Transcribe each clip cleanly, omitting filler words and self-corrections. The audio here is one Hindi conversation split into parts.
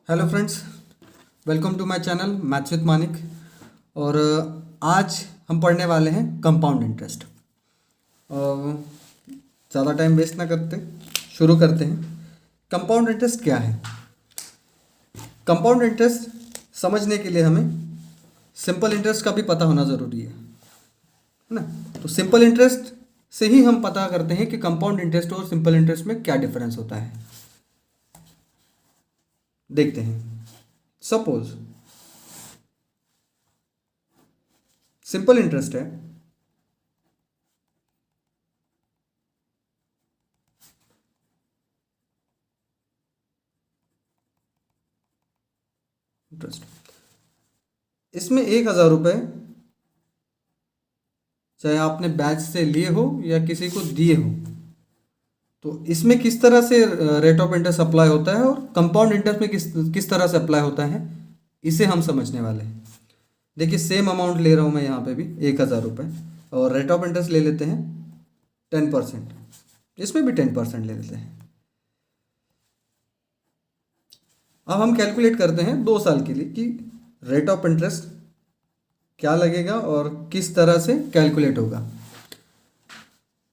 Hello friends, welcome to my channel maths with Manik. और आज हम पढ़ने वाले हैं कंपाउंड इंटरेस्ट। ज़्यादा टाइम वेस्ट ना करते शुरू करते हैं। कंपाउंड इंटरेस्ट क्या है? कंपाउंड इंटरेस्ट समझने के लिए हमें सिंपल इंटरेस्ट का भी पता होना ज़रूरी है ना। तो सिंपल इंटरेस्ट से ही हम पता करते हैं कि कंपाउंड इंटरेस्ट और सिंपल इंटरेस्ट में क्या डिफरेंस होता है। देखते हैं। सपोज सिंपल इंटरेस्ट है, इंटरेस्ट इसमें 1,000 रुपये चाहे आपने बैच से लिए हो या किसी को दिए हो, तो इसमें किस तरह से रेट ऑफ इंटरेस्ट अप्लाई होता है और कंपाउंड इंटरेस्ट में किस तरह से अप्लाई होता है, इसे हम समझने वाले हैं। देखिए, सेम अमाउंट ले रहा हूँ मैं यहाँ पे भी 1,000 रुपये, और रेट ऑफ इंटरेस्ट ले लेते हैं 10%। इसमें भी 10% ले लेते हैं। अब हम कैलकुलेट करते हैं 2 साल के लिए कि रेट ऑफ इंटरेस्ट क्या लगेगा और किस तरह से कैलकुलेट होगा।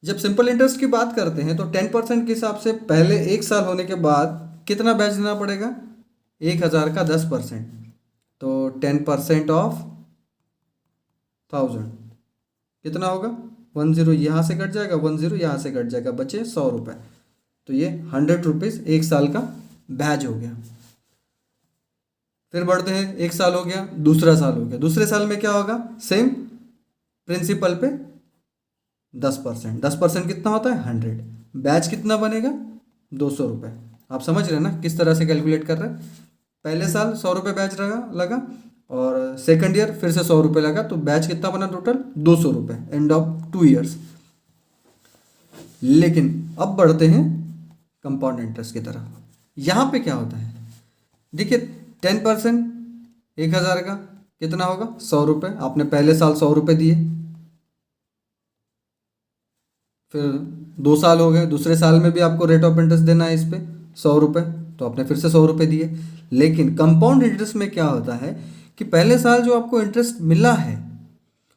जब सिंपल इंटरेस्ट की बात करते हैं तो 10% के हिसाब से पहले 1 साल होने के बाद कितना ब्याज देना पड़ेगा? 1,000 का 10%, तो 10% ऑफ 1,000 कितना होगा? 10 यहाँ से कट जाएगा, 10 यहाँ से कट जाएगा, बचे 100 रुपये। तो ये 100 रुपीज़ 1 साल का ब्याज हो गया। फिर बढ़ते हैं, 1 साल हो गया, दूसरा साल हो गया। दूसरे साल में क्या होगा? सेम प्रिंसिपल पे 10%। 10% कितना होता है? 100। बैच कितना बनेगा? 200 रुपये। आप समझ रहे हैं ना किस तरह से कैलकुलेट कर रहे हैं। पहले साल 100 रुपये बैच लगा और सेकंड ईयर फिर से 100 रुपये लगा, तो बैच कितना बना टोटल? 200 रुपये एंड ऑफ 2 ईयर्स। लेकिन अब बढ़ते हैं कंपाउंड इंटरेस्ट की तरफ। यहाँ पे क्या होता है? देखिए, 10% 1,000 का कितना होगा? 100 रुपये। आपने पहले साल 100 रुपये दिए, फिर 2 साल हो गए, दूसरे साल में भी आपको रेट ऑफ इंटरेस्ट देना है इस पे 100 रुपये, तो आपने फिर से 100 रुपये दिए। लेकिन कंपाउंड इंटरेस्ट में क्या होता है कि पहले साल जो आपको इंटरेस्ट मिला है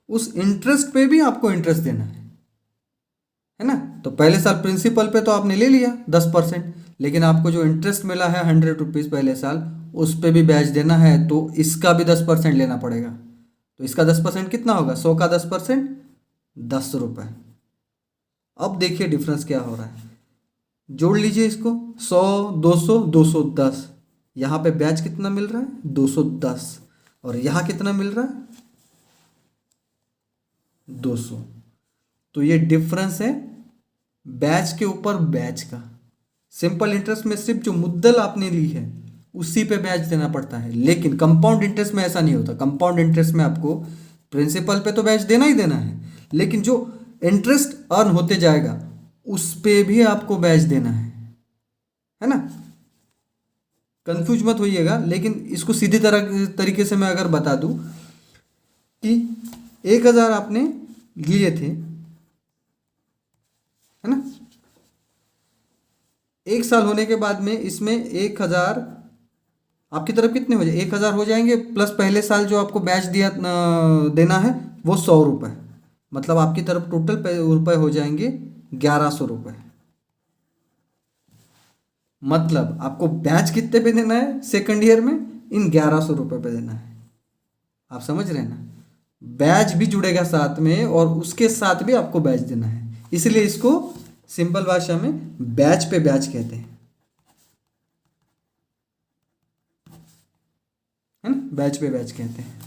उस इंटरेस्ट पे भी आपको इंटरेस्ट देना है ना। तो पहले साल प्रिंसिपल पे तो आपने ले लिया 10%, लेकिन आपको जो इंटरेस्ट मिला है 100 रुपीज़ पहले साल, उस पे भी ब्याज देना है, तो इसका भी 10% लेना पड़ेगा। तो इसका 10% कितना होगा? 100 का 10% 10 रुपये। अब देखिए डिफरेंस क्या हो रहा है। जोड़ लीजिए इसको, 100 200 210। यहाँ पे ब्याज कितना मिल रहा है? 210। और यहाँ कितना मिल रहा है? 200। तो ये डिफरेंस है बैच के ऊपर बैच का। सिंपल इंटरेस्ट में सिर्फ जो मुद्दल आपने ली है उसी पे ब्याज देना पड़ता है, लेकिन कंपाउंड इंटरेस्ट में ऐसा नहीं होता। कंपाउंड इंटरेस्ट में आपको प्रिंसिपल पे तो ब्याज देना ही देना है, लेकिन जो इंटरेस्ट अर्न होते जाएगा उस पे भी आपको ब्याज देना है ना। कंफ्यूज मत होइएगा, लेकिन इसको सीधी तरीके से मैं अगर बता दूं कि 1,000 आपने लिए थे, है ना। 1 साल होने के बाद में इसमें 1,000 आपकी तरफ कितने हो जाए? 1,000 हो जाएंगे, प्लस पहले साल जो आपको ब्याज देना है वो 100 रुपये। मतलब आपकी तरफ टोटल रुपए हो जाएंगे 1,100 रुपये। मतलब आपको ब्याज कितने पे देना है सेकंड ईयर में? इन 1,100 रुपये पे देना है। आप समझ रहे हैं ना। ब्याज भी जुड़ेगा साथ में और उसके साथ भी आपको ब्याज देना है, इसलिए इसको सिंपल भाषा में ब्याज पे ब्याज कहते हैं, है ना। बैच पे बैच कहते हैं।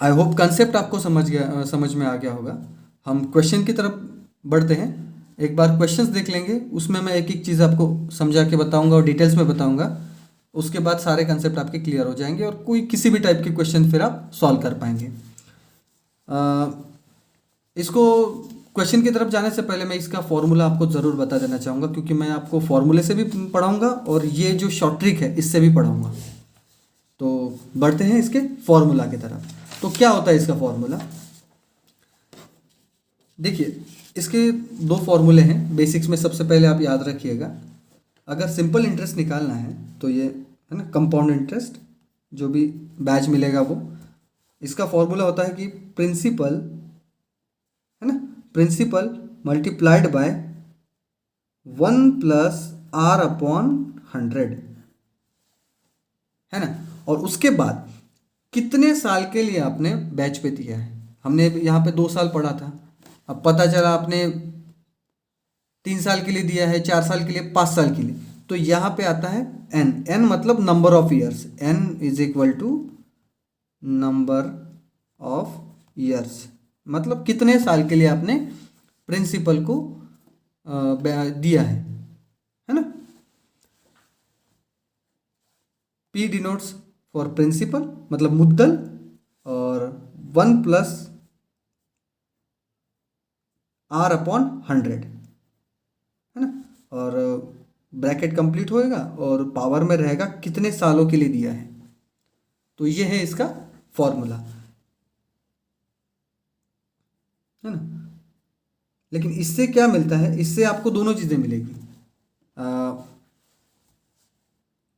आई होप कंसेप्ट आपको समझ में आ गया होगा। हम क्वेश्चन की तरफ बढ़ते हैं। एक बार क्वेश्चंस देख लेंगे, उसमें मैं एक एक चीज़ आपको समझा के बताऊंगा और डिटेल्स में बताऊंगा। उसके बाद सारे कंसेप्ट आपके क्लियर हो जाएंगे और कोई किसी भी टाइप के क्वेश्चन फिर आप सॉल्व कर पाएंगे। इसको क्वेश्चन की तरफ जाने से पहले मैं इसका फॉर्मूला आपको ज़रूर बता देना चाहूँगा, क्योंकि मैं आपको फॉर्मूले से भी पढ़ाऊँगा और ये जो शॉर्ट ट्रिक है इससे भी पढ़ाऊँगा। तो बढ़ते हैं इसके फॉर्मूला की तरफ। तो क्या होता है इसका फॉर्मूला? देखिए, इसके 2 फॉर्मूले हैं बेसिक्स में। सबसे पहले आप याद रखिएगा, अगर सिंपल इंटरेस्ट निकालना है तो ये है ना, कंपाउंड इंटरेस्ट जो भी बैच मिलेगा वो, इसका फॉर्मूला होता है कि प्रिंसिपल है ना, प्रिंसिपल मल्टीप्लाइड बाय 1+R/100 है ना। और उसके बाद कितने साल के लिए आपने बैच पे दिया है, हमने यहाँ पे 2 साल पढ़ा था, अब पता चला आपने 3 साल के लिए दिया है, 4 साल के लिए, 5 साल के लिए, तो यहाँ पे आता है एन। एन मतलब number of years, N is equal to number of years, मतलब कितने साल के लिए आपने प्रिंसिपल को दिया है ना। पी डिनोट्स फॉर प्रिंसिपल मतलब मुद्दल, और 1+R/100 है ना, और ब्रैकेट कंप्लीट होएगा और पावर में रहेगा कितने सालों के लिए दिया है। तो ये है इसका फॉर्मूला है ना। लेकिन इससे क्या मिलता है, इससे आपको दोनों चीज़ें मिलेगी,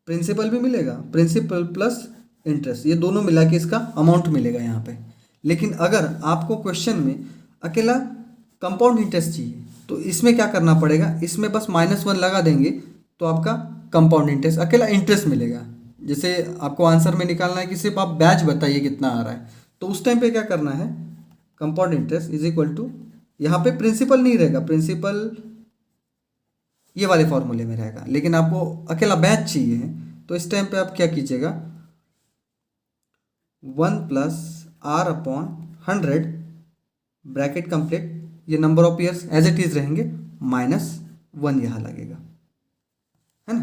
प्रिंसिपल भी मिलेगा, प्रिंसिपल प्लस इंटरेस्ट, ये दोनों मिला के इसका अमाउंट मिलेगा यहाँ पे। लेकिन अगर आपको क्वेश्चन में अकेला कंपाउंड इंटरेस्ट चाहिए तो इसमें क्या करना पड़ेगा, इसमें बस -1 लगा देंगे तो आपका कंपाउंड इंटरेस्ट अकेला इंटरेस्ट मिलेगा। जैसे आपको आंसर में निकालना है कि सिर्फ आप बैच बताइए कितना आ रहा है, तो उस टाइम पे क्या करना है, compound interest is equal to, यहाँ पे प्रिंसिपल नहीं रहेगा, प्रिंसिपल ये वाले फॉर्मूले में रहेगा, लेकिन आपको अकेला बैच चाहिए तो इस टाइम पे आप क्या कीजिएगा, 1+R/100 ब्रैकेट कंप्लीट, ये number of years as it is रहेंगे, -1 यहाँ लगेगा है ना।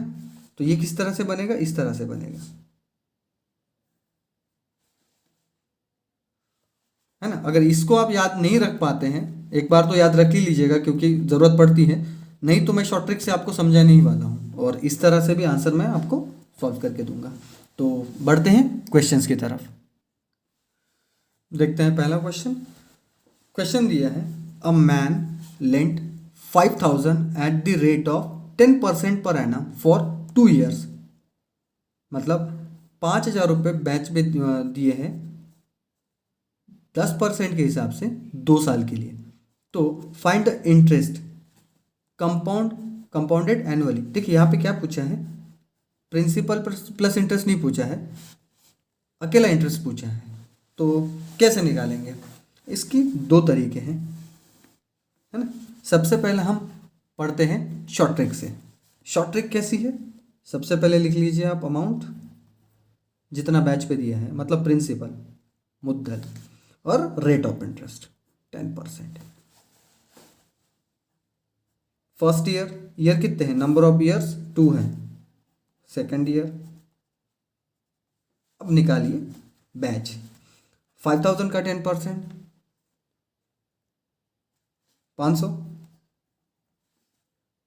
तो ये किस तरह से बनेगा, इस तरह से बनेगा है ना। अगर इसको आप याद नहीं रख पाते हैं, एक बार तो याद रख ही लीजिएगा क्योंकि ज़रूरत पड़ती है, नहीं तो मैं शॉर्ट ट्रिक से आपको समझाने ही वाला हूँ और इस तरह से भी आंसर मैं आपको सॉल्व करके दूंगा। तो बढ़ते हैं क्वेश्चंस की तरफ, देखते हैं पहला क्वेश्चन। क्वेश्चन दिया है, a man lent 5,000 at the rate of 10% per annum for 2 years, मतलब 5,000 रुपये बैच में दिए हैं 10% के हिसाब से 2 साल के लिए। तो find the interest compounded annually. देखिए यहाँ पे क्या पूछा है, प्रिंसिपल प्लस इंटरेस्ट नहीं पूछा है, अकेला इंटरेस्ट पूछा है। तो कैसे निकालेंगे, इसकी 2 तरीके हैं है ना। सबसे पहले हम पढ़ते हैं शॉर्ट ट्रिक से। शॉर्ट ट्रिक कैसी है, सबसे पहले लिख लीजिए आप अमाउंट जितना बैच पे दिया है, मतलब प्रिंसिपल, मुद्दल और rate of interest 10%। First year कितने हैं, नंबर ऑफ ईयर्स 2 हैं। सेकेंड ईयर, अब निकालिए बैच, 5,000 का 10% 500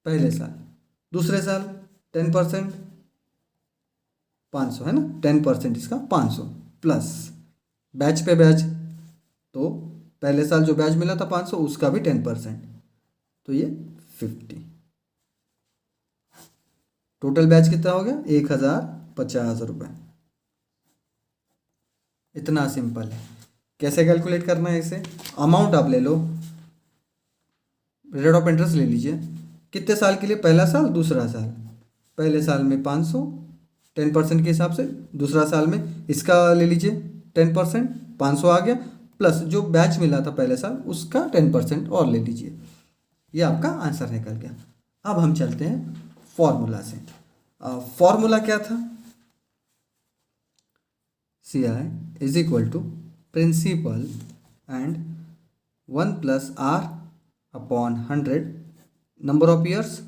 पहले साल, दूसरे साल 10% 500 है ना, 10% इसका 500 प्लस बैच पे बैच, तो पहले साल जो बैच मिला था 500 उसका भी 10%, तो ये 50। टोटल बैच कितना हो गया, 1,050 रुपये। इतना सिंपल है। कैसे कैलकुलेट करना है इसे, अमाउंट आप ले लो, रेट ऑफ इंटरेस्ट ले लीजिए, कितने साल के लिए, पहला साल दूसरा साल, पहले साल में 500 10% के हिसाब से, दूसरा साल में इसका ले लीजिए 10% 500 आ गया, प्लस जो बैच मिला था पहले साल उसका 10% और ले लीजिए, ये आपका आंसर निकल गया। अब हम चलते हैं फॉर्मूला से। फॉर्मूला क्या था, CI is equal to principal and 1+R/100, number of years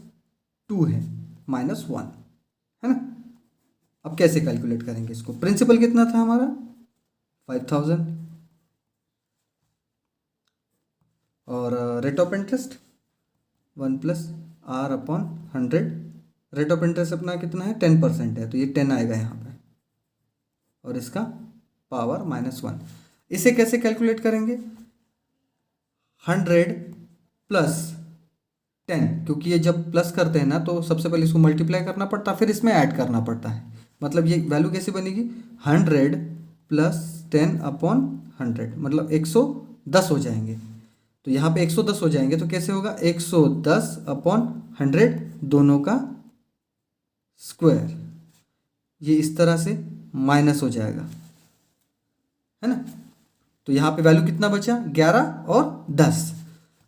2 है, -1 है ना। अब कैसे कैलकुलेट करेंगे इसको, प्रिंसिपल कितना था हमारा 5,000 और rate of interest 1+R/100, rate of interest अपना कितना है 10% है, तो ये 10 आएगा यहाँ पे, और इसका पावर -1। इसे कैसे कैलकुलेट करेंगे, 100 प्लस 10, क्योंकि ये जब प्लस करते हैं ना तो सबसे पहले इसको मल्टीप्लाई करना पड़ता है, फिर इसमें ऐड करना पड़ता है। मतलब ये वैल्यू कैसे बनेगी, 100 प्लस 10/100, मतलब 110 हो जाएंगे। तो यहाँ पे 110 हो जाएंगे तो कैसे होगा, 110/100 दोनों का स्क्वायर, ये इस तरह से माइनस हो जाएगा, है ना। तो यहाँ पे वैल्यू कितना बचा, 11 और 10।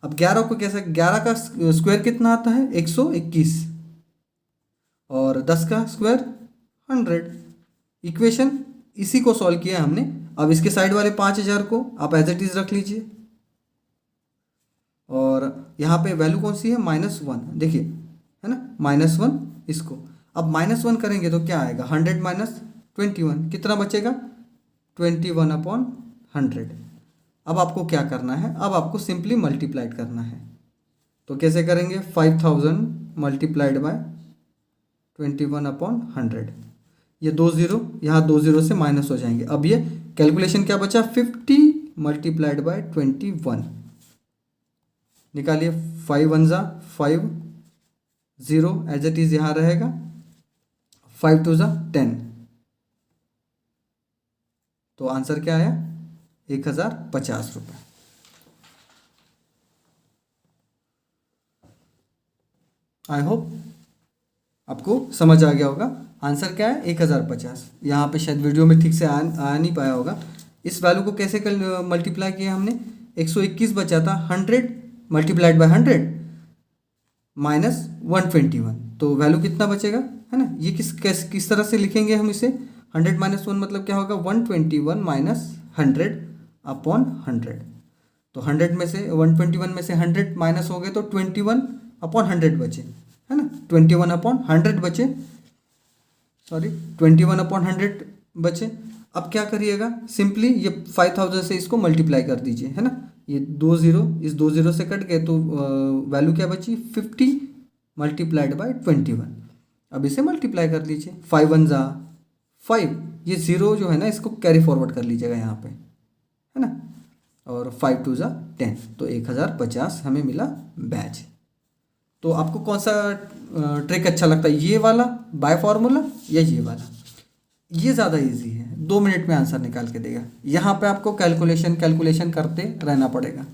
अब 11 को कैसे, 11 का स्क्वायर कितना आता है, 121, और 10 का स्क्वायर 100। इक्वेशन इसी को सॉल्व किया हमने। अब इसके साइड वाले 5000 को आप एज इट इज रख लीजिए, और यहाँ पे वैल्यू कौन सी है, -1, देखिए, है ना, -1 इसको। अब -1 करेंगे तो क्या आएगा, 100 - 21, कितना बचेगा, 21/100। अब आपको क्या करना है, अब आपको सिंपली मल्टीप्लाइड करना है। तो कैसे करेंगे, 5000 मल्टीप्लाइड बाय 21/100, ये 2 0, यहाँ 2 0 से माइनस हो जाएंगे। अब ये कैलकुलेशन क्या बचा, 50 मल्टीप्लाइड बाय 21, निकालिए, 5 1 ज़ा 5, 0 एज इट इज़ यहाँ रहेगा, 5 2 ज़ा 10, तो आंसर क्या आया, 1050 रुपये। आई होप आपको समझ आ गया होगा। आंसर क्या है, 1050। यहाँ पे शायद वीडियो में ठीक से आ नहीं पाया होगा। इस वैल्यू को कैसे मल्टीप्लाई किया हमने, 121 बचा था, 100 मल्टीप्लाइड बाय 100 माइनस 121, तो वैल्यू कितना बचेगा, है ना। ये किस तरह से लिखेंगे हम इसे, 100 - 1 मतलब क्या होगा, 121 माइनस 100/100। तो 100 में से 121 में से 100 माइनस हो गए तो 21/100 बचे, है ना, 21/100 बचे, सॉरी 21/100 बचे। अब क्या करिएगा, सिंपली ये 5000 से इसको मल्टीप्लाई कर दीजिए, है ना। ये 2 0 इस 2 0 से कट गए तो वैल्यू क्या बची, 50 मल्टीप्लाइड बाय 21। अब इसे मल्टीप्लाई कर लीजिए, 5 1 ज़ा 5, ये 0 जो है ना इसको कैरी फॉरवर्ड कर लीजिएगा यहाँ पे, है ना, और 5 2 ज़ा 10, तो 1050 हमें मिला बैच। तो आपको कौन सा ट्रिक अच्छा लगता है, ये वाला बाय फार्मूला या ये वाला, ये ज़्यादा इजी है, 2 मिनट में आंसर निकाल के देगा। यहाँ पे आपको कैलकुलेशन करते रहना पड़ेगा,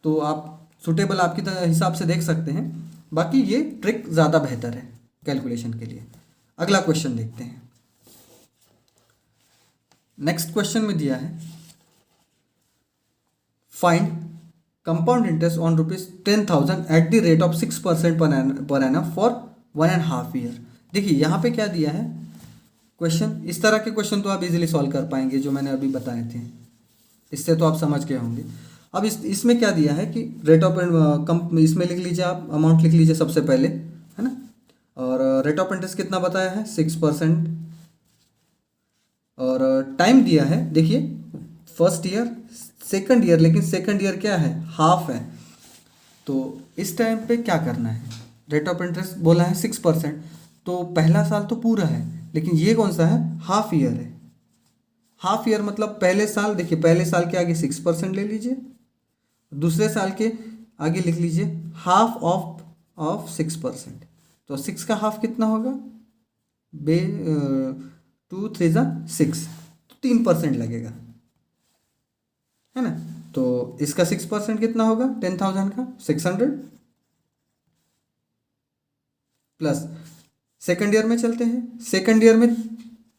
तो आप सुटेबल आपकी हिसाब से देख सकते हैं। बाकी ये ट्रिक ज़्यादा बेहतर है कैलकुलेशन के लिए। अगला क्वेश्चन देखते हैं। नेक्स्ट क्वेश्चन में दिया है, find compound interest on ₹10,000 at the rate of 6% per annum for 1.5 year. देखिए यहाँ पे क्या दिया है क्वेश्चन, इस तरह के क्वेश्चन तो आप इजीली सॉल्व कर पाएंगे जो मैंने अभी बताए थे, इससे तो आप समझ गए होंगे। अब इसमें क्या दिया है कि रेट ऑफ इसमें लिख लीजिए, आप अमाउंट लिख लीजिए सबसे पहले, है ना, और रेट ऑफ इंटरेस्ट कितना बताया है, 6%, और टाइम दिया है, देखिए फर्स्ट ईयर सेकंड ईयर, लेकिन सेकंड ईयर क्या है, हाफ है, तो इस टाइम पे क्या करना है, रेट ऑफ इंटरेस्ट बोला है 6%, तो पहला साल तो पूरा है, लेकिन ये कौन सा है, हाफ ईयर है। हाफ ईयर मतलब पहले साल, देखिए पहले साल के आगे 6% ले लीजिए, दूसरे साल के आगे लिख लीजिए हाफ ऑफ 6%, तो 6 का हाफ कितना होगा, 2 3 ज़ा 6, तो 3% लगेगा, है ना। तो इसका 6% कितना होगा, 10,000 का 600, प्लस सेकंड ईयर में चलते हैं, सेकंड ईयर में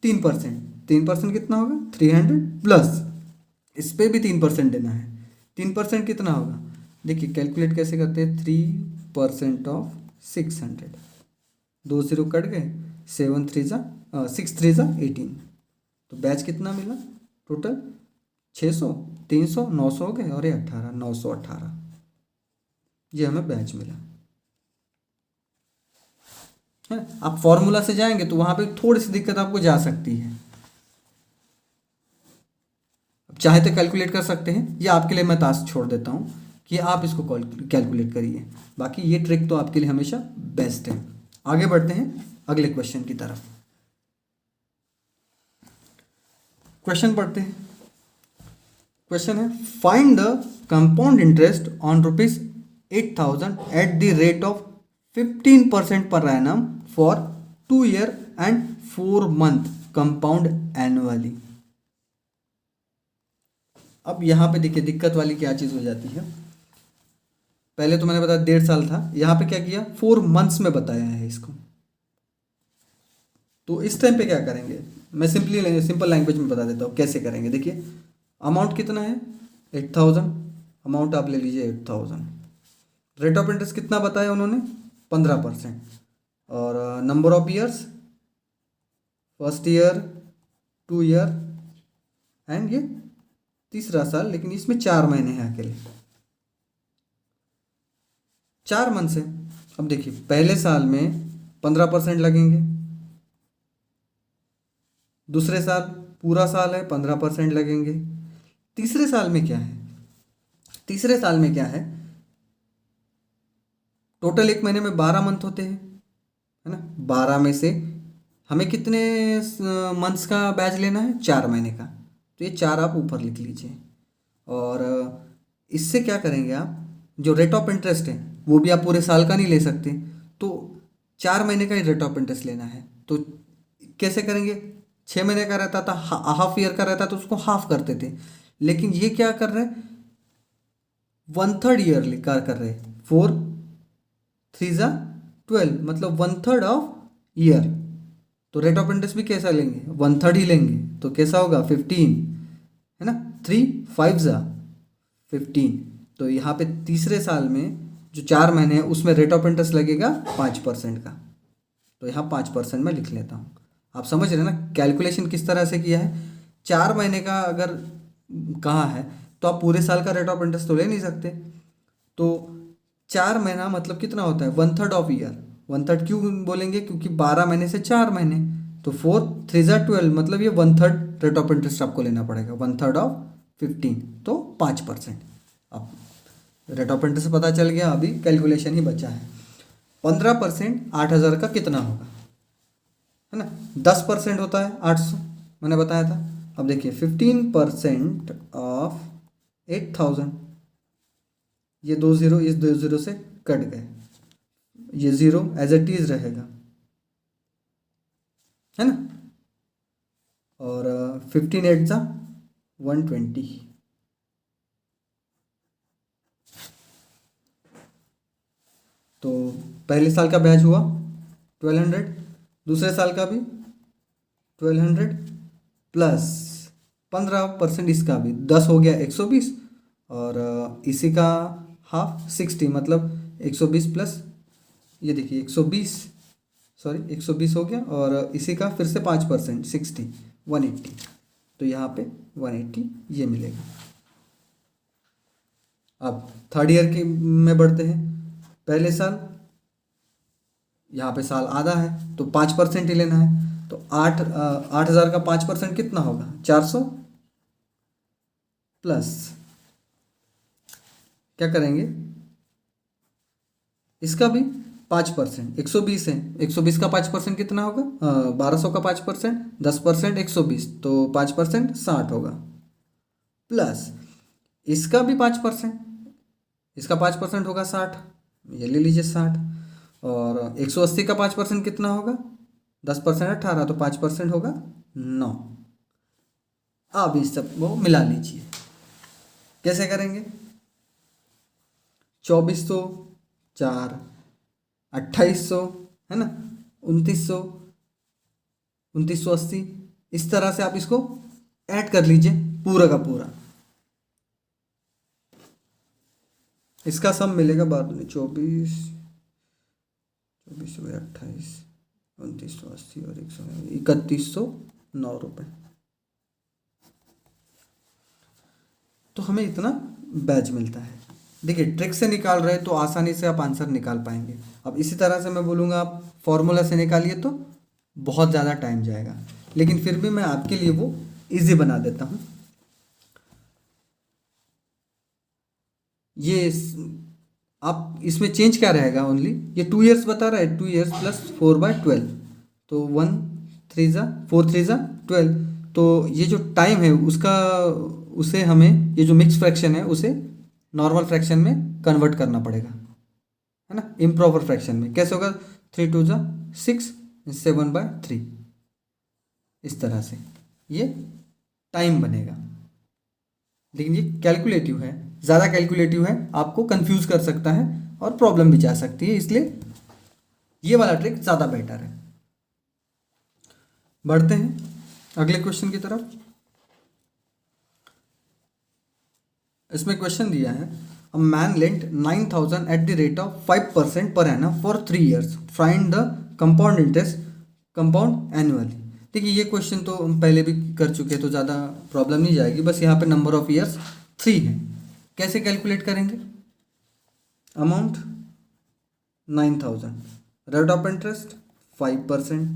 3% कितना होगा, 300, प्लस इस पर भी 3% देना है, 3% कितना होगा, देखिए कैलकुलेट कैसे करते हैं, 3% ऑफ 600, 2 0 कट गए, 7 3 ज़ा 6 3 ज़ा 18, तो बैच कितना मिला, टोटल 600, 300, 900 हो गए, और ये 18, 918, ये हमें बैच मिला है। आप फॉर्मूला से जाएंगे तो वहां पे थोड़ी सी दिक्कत आपको जा सकती है, चाहे तो कैलकुलेट कर सकते हैं, या आपके लिए मैं टास्क छोड़ देता हूं कि आप इसको कैलकुलेट करिए, बाकी ये ट्रिक तो आपके लिए हमेशा बेस्ट है। आगे बढ़ते हैं अगले क्वेश्चन की तरफ। क्वेश्चन पढ़ते हैं। क्वेश्चन है, find the compound interest on 8,000 at the rate of 15% per annum for 2 year and 4 month compound annually। अब यहाँ पे देखिए दिक्कत वाली क्या चीज़ हो जाती है। पहले तो मैंने बताया 1.5 साल था, यहाँ पे क्या किया 4 मंथ्स में बताया है इसको। तो इस टाइम पे क्या करेंगे, मैं सिंपल लैंग्वेज में बता देता हूँ कैसे करेंगे। देखिए अमाउंट कितना है 8,000, अमाउंट आप ले लीजिए 8,000, रेट ऑफ इंटरेस्ट कितना बताया उन्होंने 15%, और number of years first year 2 year and ये तीसरा साल, लेकिन इसमें 4 महीने हैं अकेले, 4 मंथ से। अब देखिए पहले साल में 15% लगेंगे, दूसरे साल पूरा साल है 15% लगेंगे, तीसरे साल में क्या है, तीसरे साल में क्या है टोटल एक महीने में 12 मंथ होते हैं, है ना। 12 में से हमें कितने मंथ्स का बैच लेना है 4 महीने का, तो ये 4 आप ऊपर लिख लीजिए। और इससे क्या करेंगे आप, जो रेट ऑफ इंटरेस्ट है वो भी आप पूरे साल का नहीं ले सकते, तो 4 महीने का ही रेट ऑफ इंटरेस्ट लेना है। तो कैसे करेंगे, 6 महीने का रहता था, हाफ ईयर का रहता तो उसको हाफ करते थे, लेकिन ये क्या कर रहे 1/3 ईयरली कर रहे 4 3 जा 12, मतलब 1/3 ऑफ ईयर। तो रेट ऑफ इंटरेस्ट भी कैसा लेंगे 1/3 ही लेंगे, तो कैसा होगा 15, है ना, 3 5 जा 15। तो यहाँ पे तीसरे साल में जो 4 महीने हैं उसमें रेट ऑफ इंटरेस्ट लगेगा 5% का, तो यहाँ 5% में लिख लेता हूँ। आप समझ रहे हैं ना कैलकुलेशन किस तरह से किया है। 4 महीने का अगर कहा है तो आप पूरे साल का रेट ऑफ इंटरेस्ट तो ले नहीं सकते, तो 4 महीना मतलब कितना होता है 1/3 ऑफ ईयर। 1/3 क्यों बोलेंगे, क्योंकि 12 महीने से 4 महीने, तो 4 3 जा 12, मतलब ये 1/3 रेट ऑफ इंटरेस्ट आपको लेना पड़ेगा, 1/3 ऑफ 15, तो 5%। अब रेट ऑफ इंटरेस्ट पता चल गया, अभी कैलकुलेशन ही बचा है। 15% 8,000 का कितना होगा, है ना। 10% होता है 800, मैंने बताया था। अब देखिए 15% ऑफ 8,000, ये 2 0 इस 2 0 से कट गए, ये 0 एज इट इज रहेगा, है ना। और 15 8 जा 120, तो पहले साल का बैच हुआ 1200, दूसरे साल का भी 1200 प्लस 15% इसका भी 10 हो गया 120, और इसी का हाफ 60, मतलब 120 प्लस ये देखिए 120, सॉरी 120 हो गया, और इसी का फिर से 5% 60 180, तो यहाँ पे 180 ये मिलेगा। अब थर्ड ईयर के में बढ़ते हैं। पहले साल यहाँ पे साल आधा है तो 5% ही लेना है, तो 8,000 का 5% कितना होगा 400, प्लस क्या करेंगे इसका भी 5%, 120 है, 120 का 5% कितना होगा 1200 का 5%, 10% 120, तो 5% 60 होगा, प्लस इसका भी 5%, इसका 5% होगा 60, ये ले लीजिए 60, और 180 का 5% कितना होगा 10% 18, तो 5% होगा 9। अब इस सब को मिला लीजिए, कैसे करेंगे 2400 4 2800, है ना, 2900 2980, इस तरह से आप इसको ऐड कर लीजिए पूरा का पूरा, इसका सम मिलेगा 24 24 28 2980 और 3109 रुपये। तो हमें इतना बैच मिलता है। देखिए ट्रिक से निकाल रहे तो आसानी से आप आंसर निकाल पाएंगे। अब इसी तरह से मैं बोलूँगा आप फॉर्मूला से निकालिए तो बहुत ज़्यादा टाइम जाएगा, लेकिन फिर भी मैं आपके लिए वो इजी बना देता हूँ। ये आप इसमें चेंज क्या रहेगा, ओनली ये 2 इयर्स बता रहा है, 2 इयर्स प्लस 4/12, तो 1 3 जा 4 3 जा 12, तो ये जो टाइम है उसका उसे हमें ये जो मिक्स फ्रैक्शन है उसे नॉर्मल फ्रैक्शन में कन्वर्ट करना पड़ेगा, है ना, इम्प्रॉपर फ्रैक्शन में। कैसे होगा? 3 2 जा 6, 7/3, इस तरह से ये टाइम बनेगा। लेकिन ये कैलकुलेटिव है, ज़्यादा कैलकुलेटिव है, आपको कंफ्यूज कर सकता है और प्रॉब्लम भी जा सकती है, इसलिए ये वाला ट्रिक ज़्यादा बेटर है। बढ़ते हैं अगले क्वेश्चन की तरफ। इसमें क्वेश्चन दिया है, a man lent 9,000 at the rate of 5% per annum for 3 years, find the compound interest compound annually. देखिए ये क्वेश्चन तो हम पहले भी कर चुके हैं, तो ज़्यादा प्रॉब्लम नहीं जाएगी। बस यहाँ पे नंबर ऑफ ईयर्स 3 है। कैसे कैलकुलेट करेंगे? Amount 9,000, rate of interest 5%,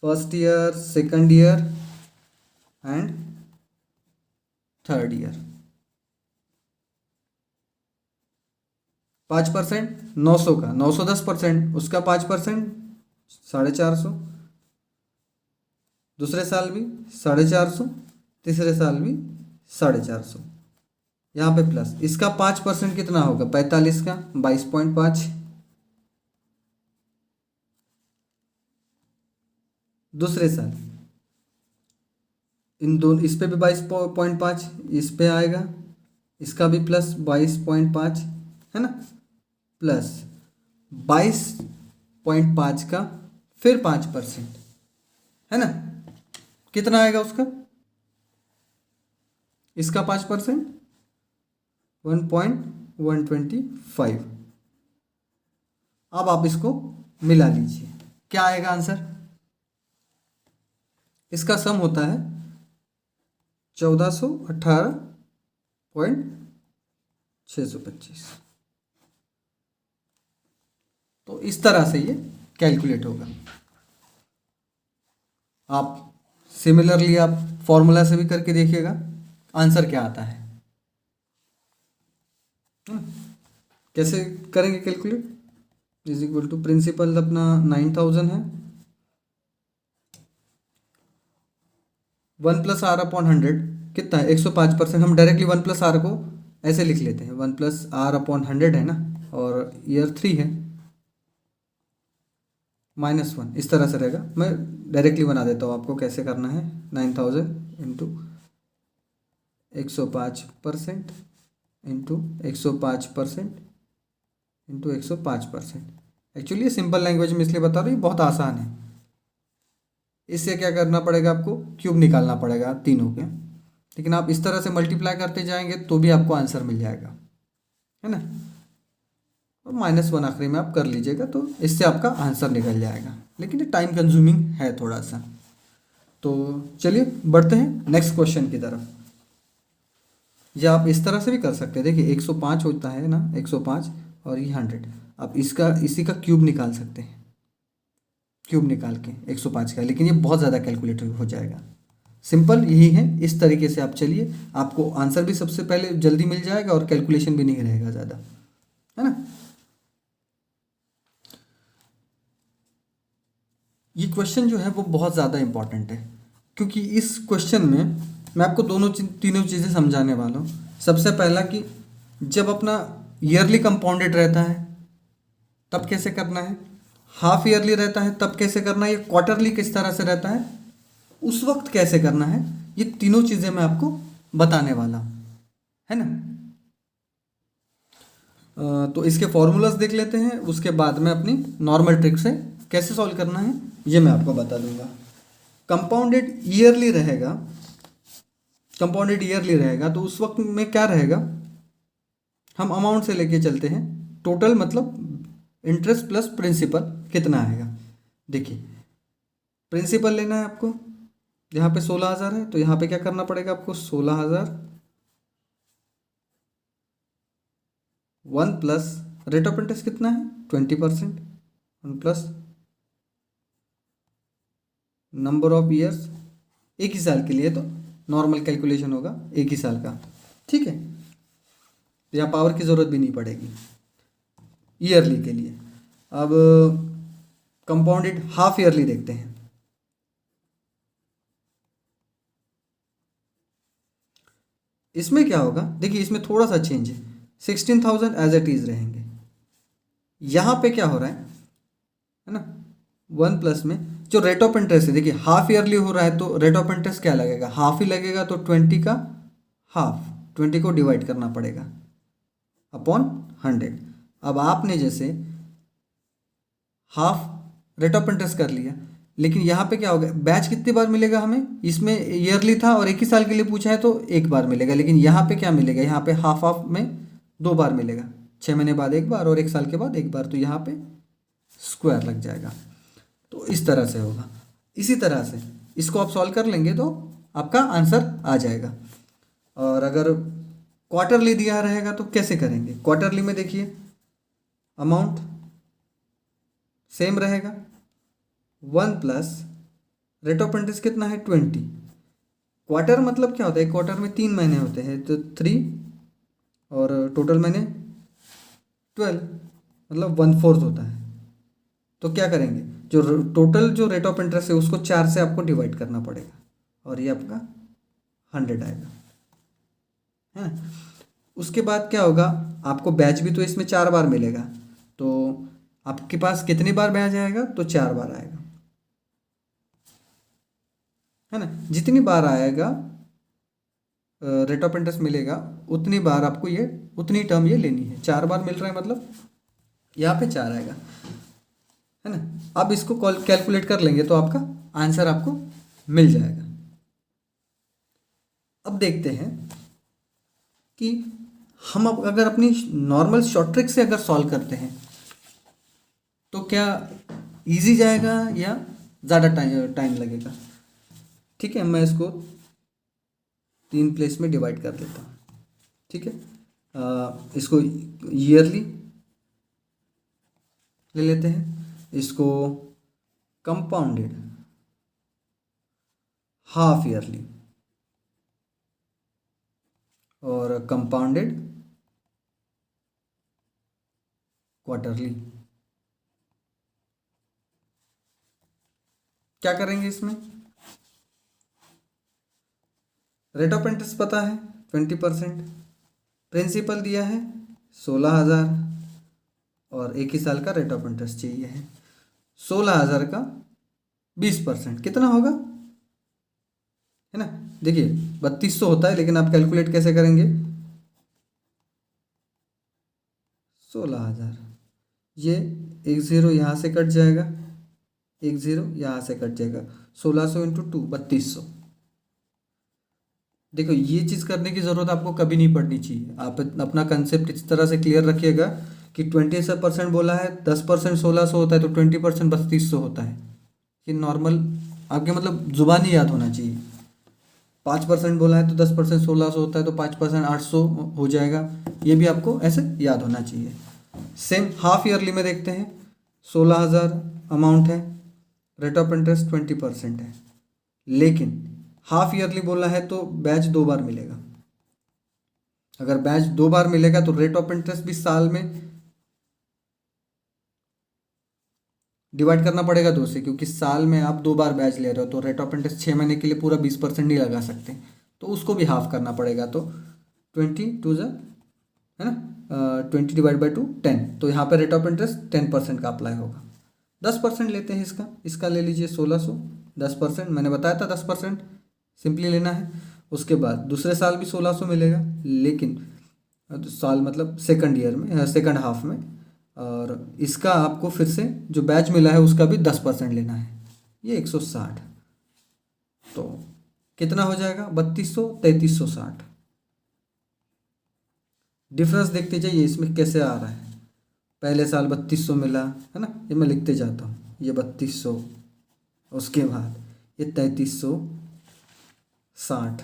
first year, second year and third year. 5%, 900 का 910%, उसका 5% 450, दूसरे साल भी 450, तीसरे साल भी 450, यहाँ पे प्लस इसका 5% कितना होगा? 45 का 22.5, दूसरे साल इन दोनों, इस पे भी 22.5, इस पे आएगा, इसका भी प्लस 22.5, है ना, प्लस 22.5 का फिर 5%, है ना, कितना आएगा उसका? इसका 5% 1.125। अब आप इसको मिला लीजिए, क्या आएगा आंसर? इसका सम होता है 1418.625। तो इस तरह से ये कैलकुलेट होगा। आप सिमिलरली आप फॉर्मूला से भी करके देखिएगा आंसर क्या आता है। कैसे करेंगे calculate? Is equal to principal अपना 9,000 है, 1 + r/100 कितना है? 105%। हम डायरेक्टली 1 + r को ऐसे लिख लेते हैं, 1 + r/100 है ना, और ईयर 3 है, -1 इस तरह से रहेगा। मैं डायरेक्टली बना देता हूँ आपको कैसे करना है। 9,000 इंटू 105% इंटू 105% इंटू 105%। एक्चुअली ये सिंपल लैंग्वेज में इसलिए बता रहा हूँ, ये बहुत आसान है। इससे क्या करना पड़ेगा? आपको क्यूब निकालना पड़ेगा तीनों के, लेकिन आप इस तरह से मल्टीप्लाई करते जाएंगे तो भी आपको आंसर मिल जाएगा, है ना। और -1 आखिरी में आप कर लीजिएगा, तो इससे आपका आंसर निकल जाएगा। लेकिन ये टाइम कंज्यूमिंग है थोड़ा सा। तो चलिए बढ़ते हैं नेक्स्ट क्वेश्चन की तरफ। या आप इस तरह से भी कर सकते हैं। देखिए 105 होता है ना, 105 और ये 100, आप इसका इसी का क्यूब निकाल सकते हैं, क्यूब निकाल के 105 का। लेकिन ये बहुत ज़्यादा कैलकुलेटिव हो जाएगा। सिंपल यही है, इस तरीके से आप चलिए, आपको आंसर भी सबसे पहले जल्दी मिल जाएगा और कैलकुलेशन भी नहीं रहेगा ज़्यादा, है ना। ये क्वेश्चन जो है वो बहुत ज़्यादा इंपॉर्टेंट है, क्योंकि इस क्वेश्चन में मैं आपको तीनों चीज़ें समझाने वाला हूँ। सबसे पहला कि जब अपना ईयरली कंपाउंडेड रहता है तब कैसे करना है, हाफ ईयरली रहता है तब कैसे करना है, या क्वार्टरली किस तरह से रहता है उस वक्त कैसे करना है, ये तीनों चीज़ें मैं आपको बताने वाला हूँ, है ना। तो इसके फॉर्मूलाज देख लेते हैं, उसके बाद में अपनी नॉर्मल ट्रिक से कैसे सॉल्व करना है ये मैं आपको बता दूंगा। कंपाउंडेड ईयरली रहेगा, कंपाउंडेड ईयरली रहेगा तो उस वक्त में क्या रहेगा, हम अमाउंट से लेके चलते हैं। टोटल मतलब इंटरेस्ट प्लस प्रिंसिपल कितना आएगा। देखिए प्रिंसिपल लेना है आपको, यहाँ पे 16,000 है, तो यहाँ पे क्या करना पड़ेगा आपको, 16,000 1 प्लस रेट ऑफ इंटरेस्ट कितना है 20%, 1 प्लस नंबर ऑफ ईयर्स, एक ही साल के लिए तो नॉर्मल कैलकुलेशन होगा एक ही साल का, ठीक है। तो यहाँ पावर की ज़रूरत भी नहीं पड़ेगी ईयरली के लिए। अब कंपाउंडेड हाफ ईयरली देखते हैं। इसमें क्या होगा, देखिए इसमें थोड़ा सा चेंज है। 16,000 एज इट इज़ रहेंगे। यहाँ पे क्या हो रहा है ना, 1+ में जो रेट ऑफ इंटरेस्ट है, देखिए हाफ ईयरली हो रहा है तो रेट ऑफ इंटरेस्ट क्या लगेगा, हाफ ही लगेगा, तो 20 का हाफ, 20 को डिवाइड करना पड़ेगा अपॉन 100। अब आपने जैसे हाफ रेट ऑफ इंटरेस्ट कर लिया, लेकिन यहाँ पे क्या होगा, बैच कितनी बार मिलेगा हमें, इसमें ईयरली था और एक ही साल के लिए पूछा है तो एक बार मिलेगा, लेकिन यहाँ पे क्या मिलेगा, यहाँ पे हाफ हाफ में 2 बार मिलेगा, 6 महीने बाद एक बार और 1 साल के बाद एक बार, तो यहाँ पे स्क्वायर लग जाएगा। तो इस तरह से होगा। इसी तरह से इसको आप सॉल्व कर लेंगे तो आपका आंसर आ जाएगा। और अगर क्वार्टरली दिया रहेगा तो कैसे करेंगे, क्वार्टरली में देखिए अमाउंट सेम रहेगा, 1+ रेट ऑफ इंटरेस्ट कितना है 20। क्वार्टर मतलब क्या होता है, क्वार्टर में 3 महीने होते हैं तो 3 और टोटल महीने 12, मतलब 1/4 होता है। तो क्या करेंगे, जो टोटल जो रेट ऑफ इंटरेस्ट है उसको 4 से आपको डिवाइड करना पड़ेगा और ये आपका 100 आएगा, है ना। उसके बाद क्या होगा, आपको बैच भी तो इसमें 4 बार मिलेगा, तो आपके पास कितनी बार बैच आएगा, तो 4 बार आएगा, है ना। जितनी बार आएगा रेट ऑफ इंटरेस्ट मिलेगा उतनी बार आपको ये उतनी टर्म ये लेनी है। 4 बार मिल रहा है मतलब यहाँ पे 4 आएगा, है ना। अब इसको कैलकुलेट कर लेंगे तो आपका आंसर आपको मिल जाएगा। अब देखते हैं कि हम अगर अपनी नॉर्मल शॉर्ट ट्रिक से अगर सॉल्व करते हैं तो क्या इजी जाएगा या ज़्यादा टाइम लगेगा। ठीक है, मैं इसको 3 प्लेस में डिवाइड कर देता हूँ। ठीक है, इसको ईयरली ले लेते हैं, इसको कंपाउंडेड हाफ ईयरली और कंपाउंडेड क्वार्टरली। क्या करेंगे, इसमें रेट ऑफ इंटरेस्ट पता है 20%, प्रिंसिपल दिया है 16,000 और एक ही साल का रेट ऑफ इंटरेस्ट चाहिए है। 16,000 का 20% कितना होगा, है ना। देखिए 3200 होता है, लेकिन आप कैलकुलेट कैसे करेंगे, 16,000, ये 1 0 यहाँ से कट जाएगा, 1 0 यहाँ से कट जाएगा, 1600 × 2 3200। देखो ये चीज़ करने की ज़रूरत आपको कभी नहीं पड़नी चाहिए। आप अपना कंसेप्ट इस तरह से क्लियर रखिएगा कि 20% बोला है, 10% 1600 होता है तो 20% 3200 होता है। ये नॉर्मल आपके मतलब जुबानी याद होना चाहिए। 5% बोला है तो 10% 1600 होता है तो 5% 800 हो जाएगा, ये भी आपको ऐसे याद होना चाहिए। सेम हाफ ईयरली में देखते हैं, 16,000 अमाउंट है, रेट ऑफ इंटरेस्ट 20% है, लेकिन हाफ ईयरली बोला है तो बैच 2 बार मिलेगा। अगर बैच 2 बार मिलेगा तो रेट ऑफ इंटरेस्ट भी साल में डिवाइड करना पड़ेगा 2 से, क्योंकि साल में आप 2 बार बैच ले रहे हो तो रेट ऑफ इंटरेस्ट 6 महीने के लिए पूरा 20% नहीं लगा सकते, तो उसको भी हाफ करना पड़ेगा। तो 20 2 है ना, 20 / 2 10, तो यहाँ पे रेट ऑफ इंटरेस्ट 10% का अप्लाई होगा। 10% लेते हैं इसका ले लीजिए 1600, 10% मैंने बताया था 10% सिंपली लेना है। उसके बाद दूसरे साल भी 1600 मिलेगा, लेकिन साल मतलब सेकंड ईयर में, सेकंड हाफ में, और इसका आपको फिर से जो बैच मिला है उसका भी 10% लेना है, ये 160। तो कितना हो जाएगा, 3200 3360। डिफरेंस देखते जाइए इसमें कैसे आ रहा है। पहले साल 3200 मिला, है ना, ये मैं लिखते जाता हूँ, ये 3200, उसके बाद ये 3360।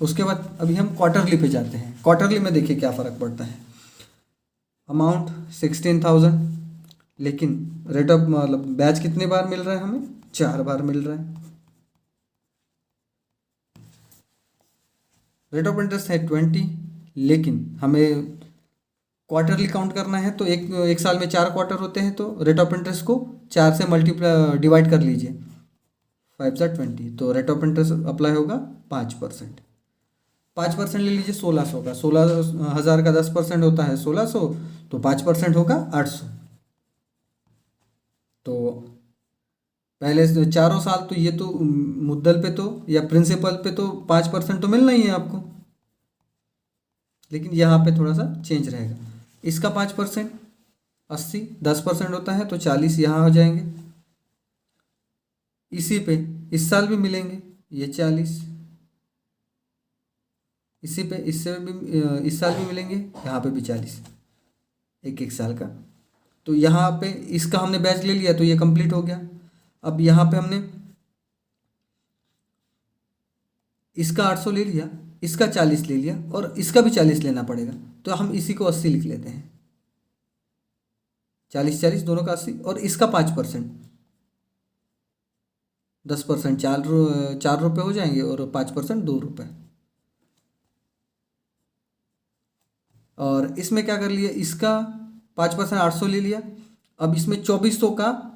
उसके बाद अभी हम क्वार्टरली पे जाते हैं। क्वार्टरली में देखिए क्या फ़र्क पड़ता है। अमाउंट 16,000, लेकिन रेट ऑफ मतलब बैच कितने बार मिल रहा है हमें, 4 बार मिल रहा है। रेट ऑफ इंटरेस्ट है 20, लेकिन हमें क्वार्टरली काउंट करना है तो एक साल में 4 क्वार्टर होते हैं, तो रेट ऑफ इंटरेस्ट को 4 से डिवाइड कर लीजिए, 5 × 20, तो रेट ऑफ इंटरेस्ट अप्लाई होगा 5%। 5% ले लीजिए 1600 का, 16,000 का 10% होता है 1600, तो 5% होगा 800। तो पहले से चारों साल तो ये तो मुद्दल पे तो या प्रिंसिपल पे तो 5% तो मिलना ही है आपको, लेकिन यहाँ पे थोड़ा सा चेंज रहेगा। इसका 5% 80, 10% होता है तो 40 यहाँ हो जाएंगे। इसी पे इस साल भी मिलेंगे ये 40, इसी पे इससे भी इस साल भी मिलेंगे, यहाँ पे भी 40, एक एक साल का। तो यहाँ पे इसका हमने बैच ले लिया तो ये कंप्लीट हो गया। अब यहाँ पे हमने इसका 800 ले लिया, इसका 40 ले लिया और इसका भी 40 लेना पड़ेगा, तो हम इसी को 80 लिख लेते हैं। 40 40 दोनों का 80, और इसका 5%, 10% 4 रुपये हो जाएंगे और 5% 2 रुपये। और इसमें क्या कर लिया, इसका 5% 800 ले लिया। अब इसमें 2400 का,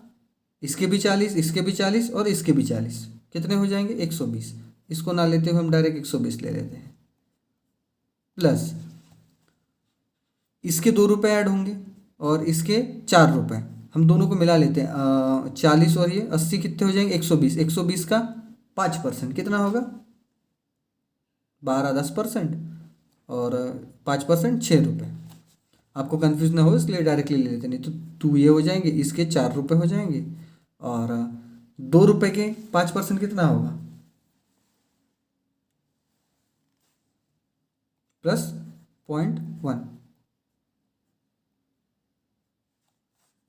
इसके भी 40, इसके भी 40 और इसके भी 40, कितने हो जाएंगे 120। इसको ना लेते हुए हम डायरेक्ट 120 ले लेते हैं। प्लस इसके 2 रुपये ऐड होंगे और इसके 4 रुपये, हम दोनों को मिला लेते हैं। 40 और ये 80 कितने हो जाएंगे 120। 120 का 5% कितना होगा 12, 10% और 5% 6 रुपये। आपको कन्फ्यूज ना हो इसलिए डायरेक्टली ले लेते, नहीं तो टू ये हो जाएंगे, इसके 4 रुपये हो जाएंगे और 2 रुपये के 5% कितना होगा +0.1।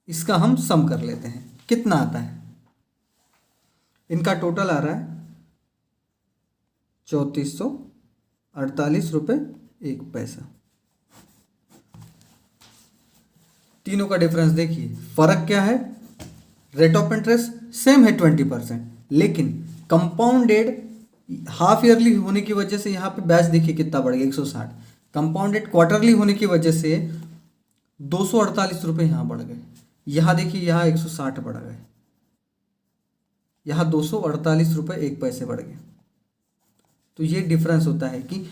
इसका हम सम कर लेते हैं कितना आता है। इनका टोटल आ रहा है 3448 रुपये 1 पैसा। तीनों का डिफरेंस देखिए, फर्क क्या है, रेट ऑफ इंटरेस्ट सेम है 20%, लेकिन कंपाउंडेड हाफ ईयरली होने की वजह से यहाँ पे बैच देखिए कितना बढ़ गया 160। कंपाउंडेड क्वार्टरली होने की वजह से 248 रुपये यहाँ बढ़ गए। यहाँ देखिए यहाँ 160 बढ़ गए, यहाँ 248 रुपये 1 पैसे बढ़ गए। तो ये डिफरेंस होता है कि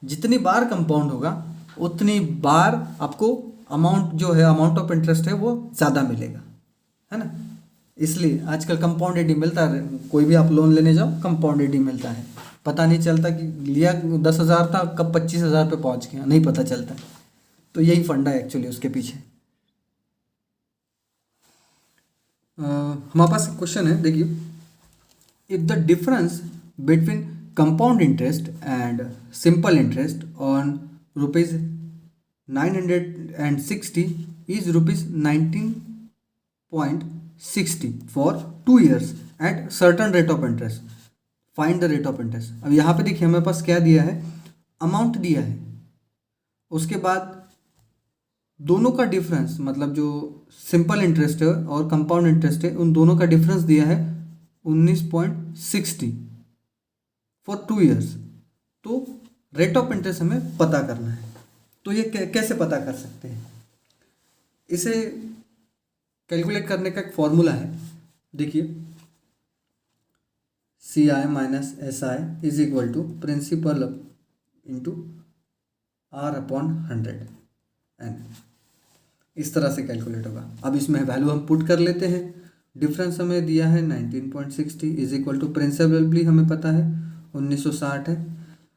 जितनी बार कंपाउंड होगा उतनी बार आपको अमाउंट जो है, अमाउंट ऑफ इंटरेस्ट है वो ज़्यादा मिलेगा, है ना। इसलिए आजकल कंपाउंडेड ही मिलता है, कोई भी आप लोन लेने जाओ कंपाउंडेड ही मिलता है। पता नहीं चलता कि लिया 10,000 था कब 25,000 पे पहुंच गया, नहीं पता चलता। तो यही फंडा है एक्चुअली उसके पीछे। हमारे पास एक क्वेश्चन है, देखिए, if the difference between compound interest and simple interest on ₹960 is ₹19.60 for 2 years at certain rate of interest. Find the rate of interest. अब यहाँ पे देखिए हमारे पास क्या दिया है, अमाउंट दिया है, उसके बाद दोनों का डिफरेंस, मतलब जो सिंपल इंटरेस्ट है और कंपाउंड इंटरेस्ट है उन दोनों का डिफरेंस दिया है 19.60 फॉर 2 ईयर्स। तो रेट ऑफ इंटरेस्ट हमें पता करना है। तो ये कैसे पता कर सकते हैं, इसे कैलकुलेट करने का एक फॉर्मूला है। देखिए, CI minus SI is equal to principal into R/100 N, इस तरह से कैलकुलेट होगा। अब इसमें वैल्यू हम पुट कर लेते हैं। डिफरेंस हमें दिया है 19.60 इज इक्वल टू प्रिंसिपल भी हमें पता है 1960 है।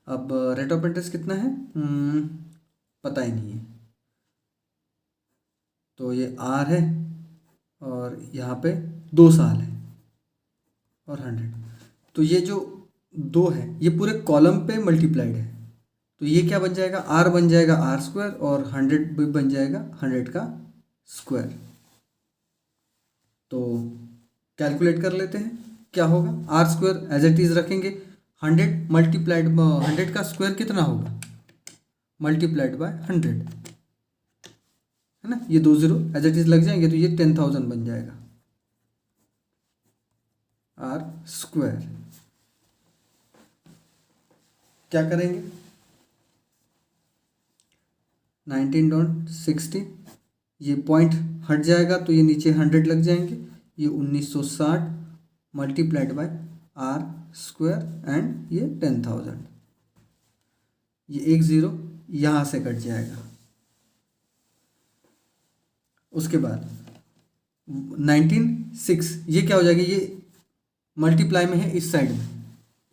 अब रेट ऑफ इंटरेस्ट कितना है पता ही नहीं है, तो ये R है और यहाँ पे 2 साल है और 100। तो ये जो 2 है ये पूरे कॉलम पे मल्टीप्लाइड है, तो ये क्या बन जाएगा, R बन जाएगा R² और 100 भी बन जाएगा 100 का स्क्वायर। तो कैलकुलेट कर लेते हैं क्या होगा, R² एज इट इज़ रखेंगे, 100 मल्टीप्लाइड 100 का स्क्वायर कितना होगा मल्टीप्लाइड बाय 100, है ना। ये 2 0 एज इट इज लग जाएंगे तो ये 10,000 बन जाएगा R²। क्या करेंगे 19.60, ये पॉइंट हट जाएगा तो ये नीचे 100 लग जाएंगे, ये 1960 मल्टीप्लाइड बाय R² एंड ये 10,000। ये एक ज़ीरो यहाँ से कट जाएगा। उसके बाद 19 6 ये क्या हो जाएगा, ये मल्टीप्लाई में है इस साइड में,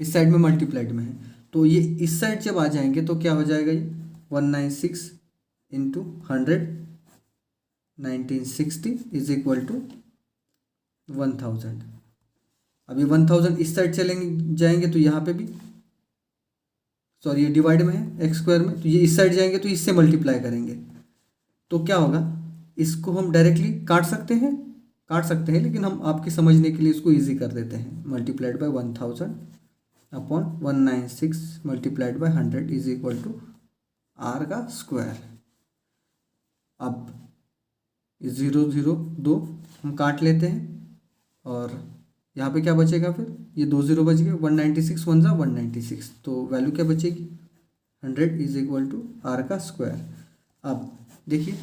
इस साइड में मल्टीप्लाइड में है, तो ये इस साइड जब आ जाएंगे तो क्या हो जाएगा, ये 196 इंटू 100 1960 इज इक्वल टू 1000। अब ये 1000 इस साइड चलेंगे जाएंगे तो यहाँ पे भी, सॉरी ये डिवाइड में है एक्स स्क्वायर में, तो ये इस साइड जाएंगे तो इससे मल्टीप्लाई करेंगे तो क्या होगा, इसको हम डायरेक्टली काट सकते हैं, लेकिन हम आपके समझने के लिए इसको इजी कर देते हैं। Multiplied by 1000 upon 196 multiplied by 100 is equal to R का स्क्वायर। अब 0 0 2 हम काट लेते हैं और यहाँ पे क्या बचेगा, फिर ये 2 0 बच गए, 196 1 जा 196, तो वैल्यू क्या बचेगी 100 इज इक्वल टू आर का स्क्वायर। अब देखिए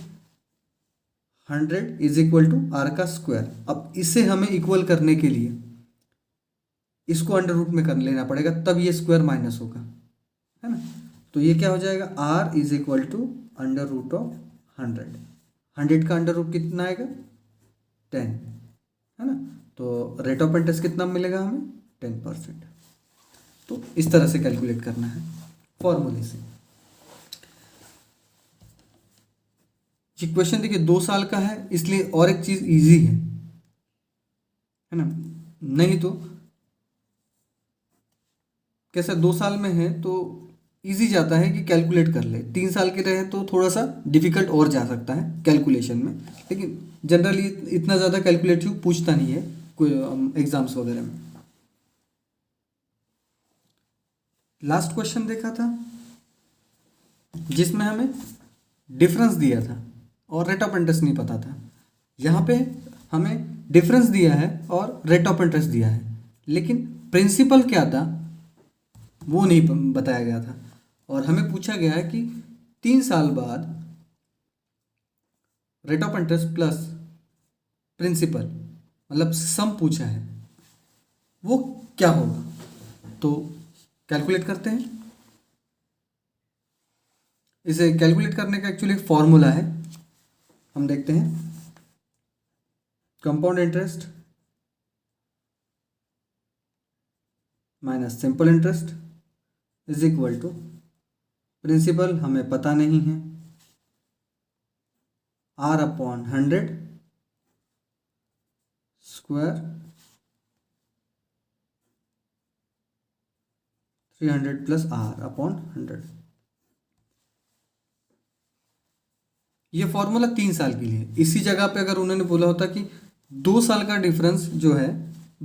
100 इज इक्वल टू आर का स्क्वायर। अब इसे हमें इक्वल करने के लिए इसको अंडर रूट में कर लेना पड़ेगा, तब ये स्क्वायर माइनस होगा, है ना। तो ये क्या हो जाएगा, R is equal to under root of 100 का अंडर रूट कितना आएगा 10, है ना। तो रेट ऑफ इंटरेस्ट कितना मिलेगा हमें 10%। तो इस तरह से कैलकुलेट करना है फॉर्मूले से। ये क्वेश्चन देखिए 2 साल का है, इसलिए और एक चीज इजी है ना, नहीं तो कैसा 2 साल में है तो इजी जाता है कि कैलकुलेट कर ले, 3 साल के रहे तो थोड़ा सा डिफिकल्ट और जा सकता है कैलकुलेशन में, लेकिन जनरली इतना ज़्यादा कैलकुलेटिव पूछता नहीं है कोई एग्जाम्स वगैरह में। लास्ट क्वेश्चन देखा था जिसमें हमें डिफरेंस दिया था और रेट ऑफ इंटरेस्ट नहीं पता था। यहाँ पे हमें डिफरेंस दिया है और रेट ऑफ इंटरेस्ट दिया है, लेकिन प्रिंसिपल क्या था वो नहीं बताया गया था, और हमें पूछा गया है कि 3 साल बाद rate of interest plus principal मतलब सम पूछा है, वो क्या होगा। तो कैलकुलेट करते हैं। इसे कैलकुलेट करने का एक्चुअली एक फॉर्मूला है, हम देखते हैं। Compound interest minus simple interest is equal to principal हमें पता नहीं है, R upon 100 square 300 plus R upon 100। ये फॉर्मूला 3 साल के लिए। इसी जगह पे अगर उन्होंने बोला होता कि 2 साल का डिफरेंस जो है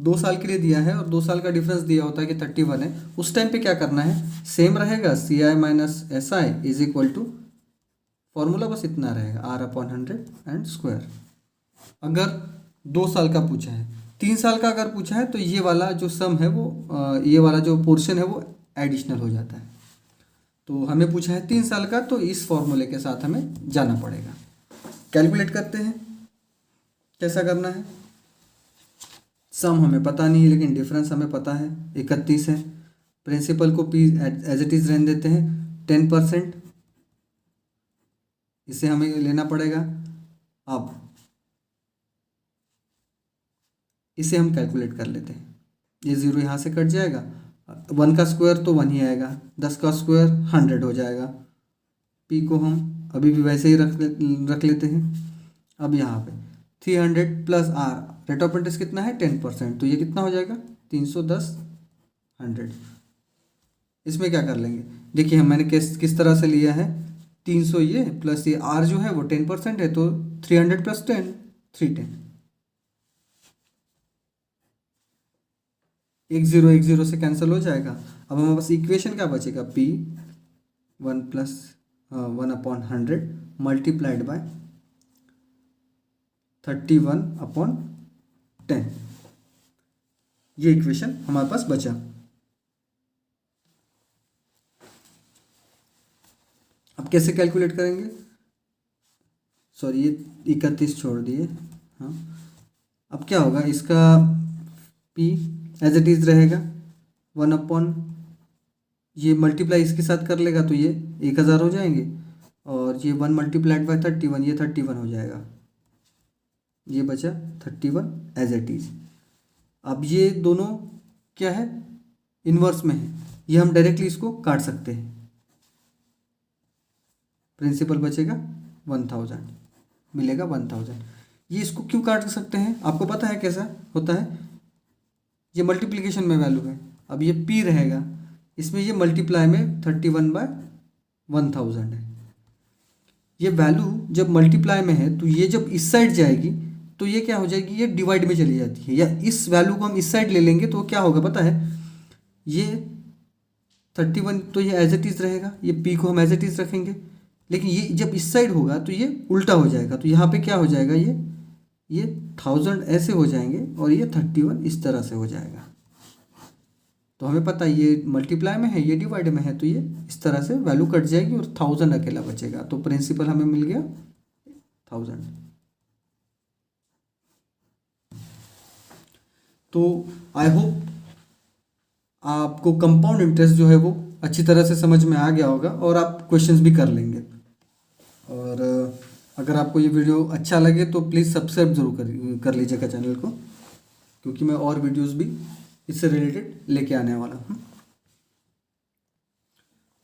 2 साल के लिए दिया है और 2 साल का डिफरेंस दिया होता है कि 31 है, उस टाइम पे क्या करना है, सेम रहेगा C I minus S I is equal to formula बस इतना रहेगा आर अपॉन 100 एंड स्क्वायर। अगर 2 साल का पूछा है, 3 साल का अगर पूछा है तो ये वाला जो सम है वो ये वाला जो पोर्शन है वो एडिशनल हो जाता है। तो हमें पूछा है 3 साल का, तो इस फॉर्मूले के साथ हमें जाना पड़ेगा। कैलकुलेट करते हैं कैसा करना है। सम हमें पता नहीं है लेकिन डिफरेंस हमें पता है 31 है। प्रिंसिपल को पी एज इट इज़ रहने देते हैं 10%, इसे हमें लेना पड़ेगा। अब इसे हम कैलकुलेट कर लेते हैं, ये 0 यहाँ से कट जाएगा, 1 का स्क्वायर तो 1 ही आएगा, 10 का स्क्वायर 100 हो जाएगा। पी को हम अभी भी वैसे ही रख लेते हैं। अब यहाँ पे 300 plus R, rate of interest कितना है 10%, तो ये कितना हो जाएगा 310 100। इसमें क्या कर लेंगे, देखिए मैंने किस तरह से लिया है, 300 ये प्लस ये आर जो है वो 10% है, तो 300 प्लस 10 310। 1 0 से कैंसिल हो जाएगा। अब हमारे पास इक्वेशन क्या बचेगा, P 1 plus 1 upon 100 multiplied by 31 upon 10। ये इक्वेशन हमारे पास बचा। अब कैसे कैलकुलेट करेंगे, सॉरी ये 31 छोड़ दिए, हाँ। अब क्या होगा, इसका P एज इट इज़ रहेगा 1 अपॉन ये मल्टीप्लाई इसके साथ कर लेगा तो ये 1000 हो जाएंगे, और ये 1 मल्टीप्लाइड बाय 31, ये 31 हो जाएगा। ये बचा 31 एज इट इज़। अब ये दोनों क्या है, इन्वर्स में है, ये हम डायरेक्टली इसको काट सकते हैं। प्रिंसिपल बचेगा 1000, मिलेगा 1000। ये इसको क्यों काट सकते हैं, आपको पता है कैसा होता है? ये मल्टीप्लिकेशन में वैल्यू है, अब ये p रहेगा, इसमें ये मल्टीप्लाई में 31 बाय 1000 है। ये वैल्यू जब मल्टीप्लाई में है तो ये जब इस साइड जाएगी तो ये क्या हो जाएगी, ये डिवाइड में चली जाती है, या इस वैल्यू को हम इस साइड ले लेंगे तो क्या होगा पता है, ये 31 तो ये एज इट इज़ रहेगा, ये p को हम एज इट इज़ रखेंगे, लेकिन ये जब इस साइड होगा तो ये उल्टा हो जाएगा, तो यहाँ पे क्या हो जाएगा, ये 1000 ऐसे हो जाएंगे और ये 31 इस तरह से हो जाएगा। तो हमें पता है ये मल्टीप्लाई में है, ये डिवाइड में है, तो ये इस तरह से वैल्यू कट जाएगी और 1000 अकेला बचेगा। तो प्रिंसिपल हमें मिल गया 1000। तो आई होप आपको कंपाउंड इंटरेस्ट जो है वो अच्छी तरह से समझ में आ गया होगा और आप क्वेश्चंस भी कर लेंगे। और अगर आपको ये वीडियो अच्छा लगे तो प्लीज़ सब्सक्राइब जरूर कर लीजिएगा चैनल को, क्योंकि मैं और वीडियोस भी इससे रिलेटेड लेके आने वाला हूँ।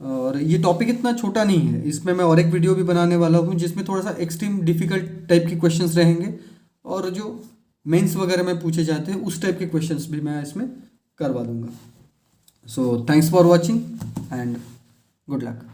और ये टॉपिक इतना छोटा नहीं है, इसमें मैं और एक वीडियो भी बनाने वाला हूँ जिसमें थोड़ा सा एक्सट्रीम डिफ़िकल्ट टाइप के क्वेश्चंस रहेंगे, और जो मेंस वगैरह में पूछे जाते हैं उस टाइप के क्वेश्चंस भी मैं इसमें करवा दूँगा। So thanks for watching and good luck.